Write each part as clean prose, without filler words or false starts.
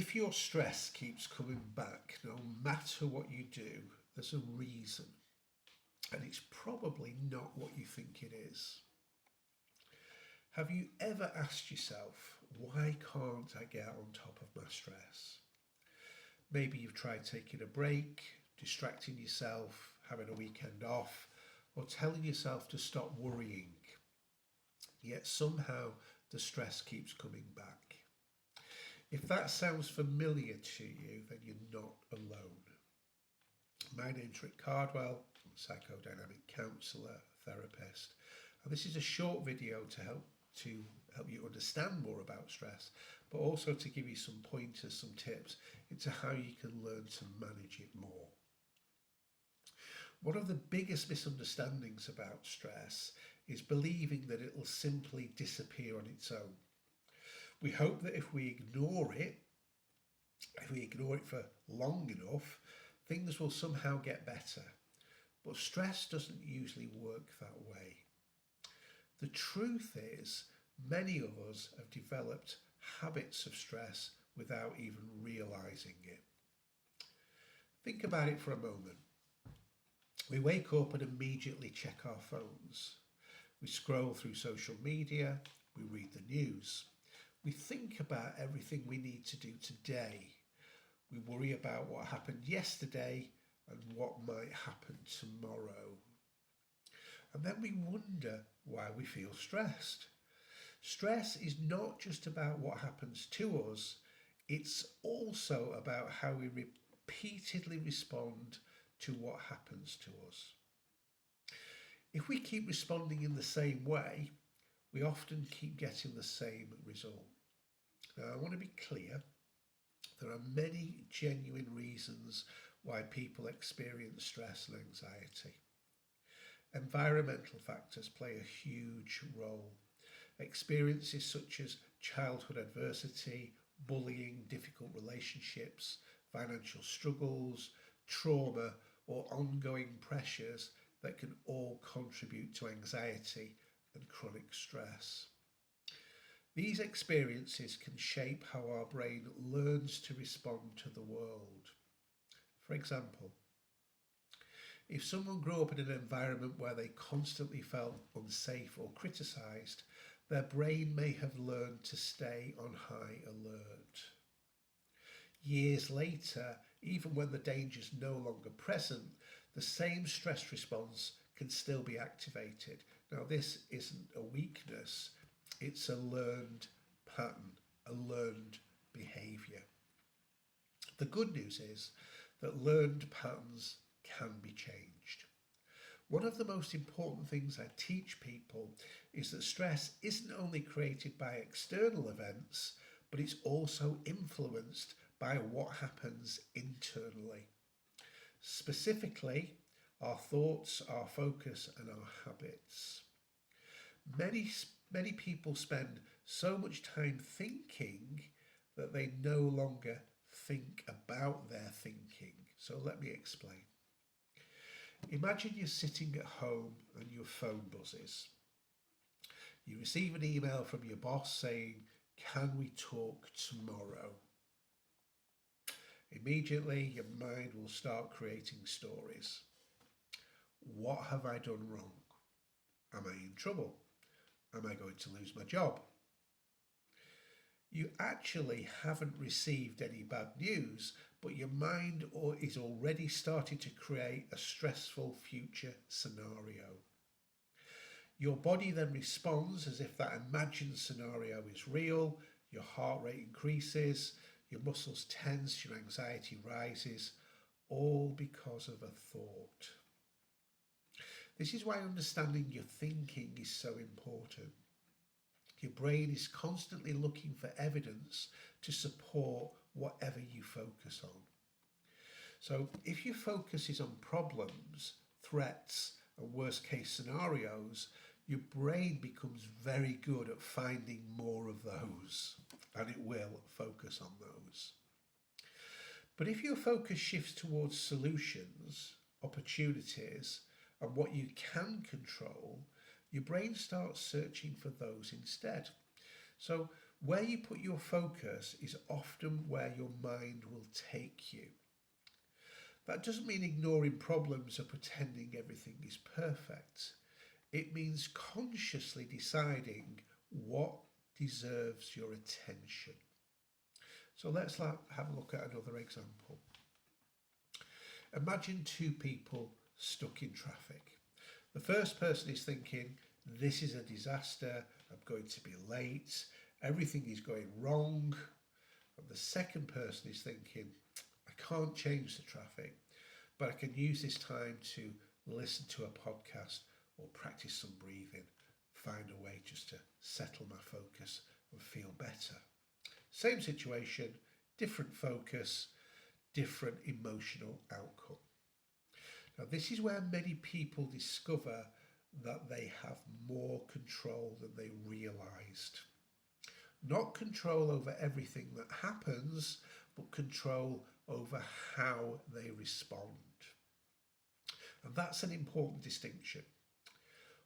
If your stress keeps coming back, no matter what you do, there's a reason. And it's probably not what you think it is. Have you ever asked yourself, why can't I get on top of my stress? Maybe you've tried taking a break, distracting yourself, having a weekend off, or telling yourself to stop worrying. Yet somehow the stress keeps coming back. If that sounds familiar to you, then you're not alone. My name's Rick Cardwell. I'm a psychodynamic counsellor, therapist, and this is a short video to help you understand more about stress, but also to give you some pointers, some tips into how you can learn to manage it more. One of the biggest misunderstandings about stress is believing that it will simply disappear on its own. We hope that if we ignore it for long enough, things will somehow get better. But stress doesn't usually work that way. The truth is, many of us have developed habits of stress without even realizing it. Think about it for a moment. We wake up and immediately check our phones. We scroll through social media, we read the news. We think about everything we need to do today. We worry about what happened yesterday and what might happen tomorrow. And then we wonder why we feel stressed. Stress is not just about what happens to us, it's also about how we repeatedly respond to what happens to us. If we keep responding in the same way, we often keep getting the same result. Now, I want to be clear, there are many genuine reasons why people experience stress and anxiety. Environmental factors play a huge role. Experiences such as childhood adversity, bullying, difficult relationships, financial struggles, trauma, or ongoing pressures that can all contribute to anxiety and chronic stress. These experiences can shape how our brain learns to respond to the world. For example, if someone grew up in an environment where they constantly felt unsafe or criticised, their brain may have learned to stay on high alert. Years later, even when the danger is no longer present, the same stress response can still be activated. Now, this isn't a weakness, it's a learned pattern, a learned behaviour. The good news is that learned patterns can be changed. One of the most important things I teach people is that stress isn't only created by external events, but it's also influenced by what happens internally. Specifically, our thoughts, our focus, and our habits. Many people spend so much time thinking that they no longer think about their thinking. So let me explain. Imagine you're sitting at home and your phone buzzes. You receive an email from your boss saying, "Can we talk tomorrow?" Immediately, your mind will start creating stories. What have I done wrong? Am I in trouble? Am I going to lose my job? You actually haven't received any bad news, but your mind is already starting to create a stressful future scenario. Your body then responds as if that imagined scenario is real, your heart rate increases, your muscles tense, your anxiety rises, all because of a thought. This is why understanding your thinking is so important. Your brain is constantly looking for evidence to support whatever you focus on. So if your focus is on problems, threats, and worst case scenarios, your brain becomes very good at finding more of those, and it will focus on those. But if your focus shifts towards solutions, opportunities, and what you can control, your brain starts searching for those instead. So Where you put your focus is often where your mind will take you. That doesn't mean ignoring problems or pretending everything is perfect. It means consciously deciding what deserves your attention. So let's have a look at another example. Imagine two people stuck in traffic. The first person is thinking, this is a disaster, I'm going to be late, everything is going wrong. And the second person is thinking, I can't change the traffic, but I can use this time to listen to a podcast or practice some breathing, find a way just to settle my focus and feel better. Same situation, different focus, different emotional outcome. Now, this is where many people discover that they have more control than they realised. Not control over everything that happens, but control over how they respond. And that's an important distinction.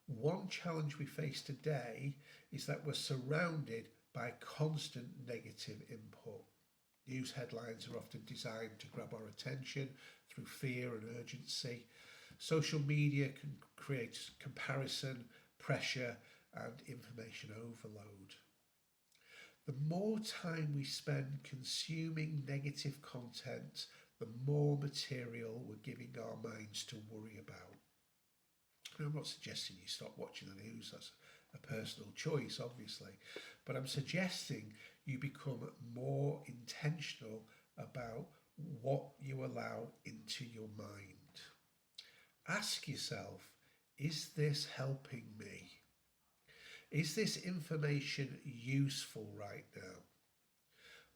One challenge we face today is that we're surrounded by constant negative input. News headlines are often designed to grab our attention through fear and urgency. Social media can create comparison, pressure, and information overload. The more time we spend consuming negative content, the more material we're giving our minds to worry about. I'm not suggesting you stop watching the news, that's a personal choice, obviously, but I'm suggesting you become more intentional about what you allow into your mind. Ask yourself, is this helping me? Is this information useful right now?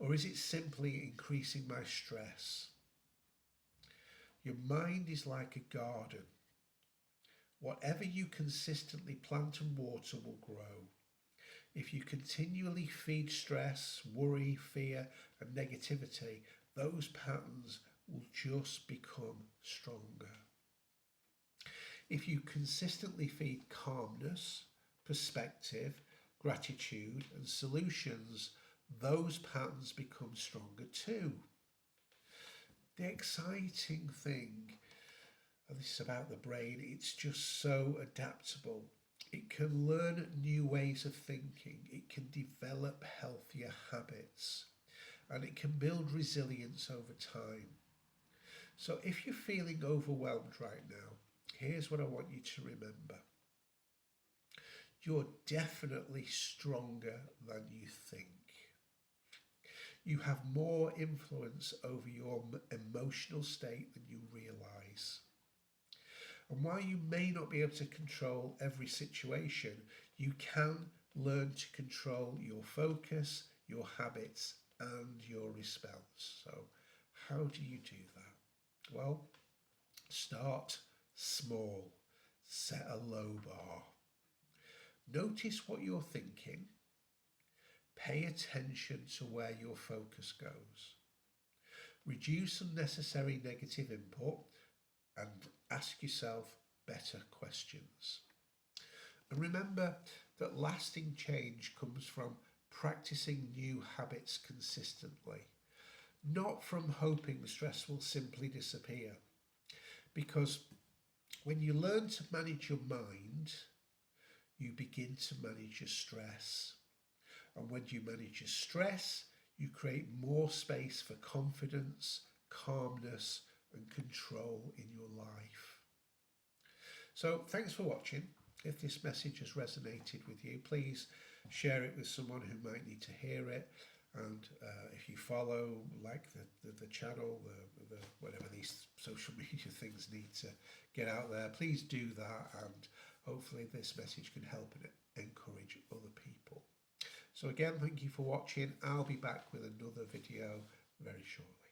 Or is it simply increasing my stress? Your mind is like a garden. Whatever you consistently plant and water will grow. If you continually feed stress, worry, fear, and negativity, those patterns will just become stronger. If you consistently feed calmness, perspective, gratitude, and solutions, those patterns become stronger too. The exciting thing, and this is about the brain, it's just so adaptable. It can learn new ways of thinking, it can develop healthier habits, and it can build resilience over time. So if you're feeling overwhelmed right now, here's what I want you to remember. You're definitely stronger than you think. You have more influence over your emotional state than you realise. And while you may not be able to control every situation, you can learn to control your focus, your habits, and your response. So how do you do that? Well, start small. Set a low bar. Notice what you're thinking. Pay attention to where your focus goes. Reduce unnecessary negative input and ask yourself better questions. And remember that lasting change comes from practicing new habits consistently, not from hoping the stress will simply disappear. Because when you learn to manage your mind, you begin to manage your stress. And when you manage your stress, you create more space for confidence, calmness, and control in your life. So thanks for watching. If this message has resonated with you, please share it with someone who might need to hear it. And if you follow, like the channel, the whatever these social media things need to get out there, please do that. And hopefully this message can help and encourage other people. So again, thank you for watching. I'll be back with another video very shortly.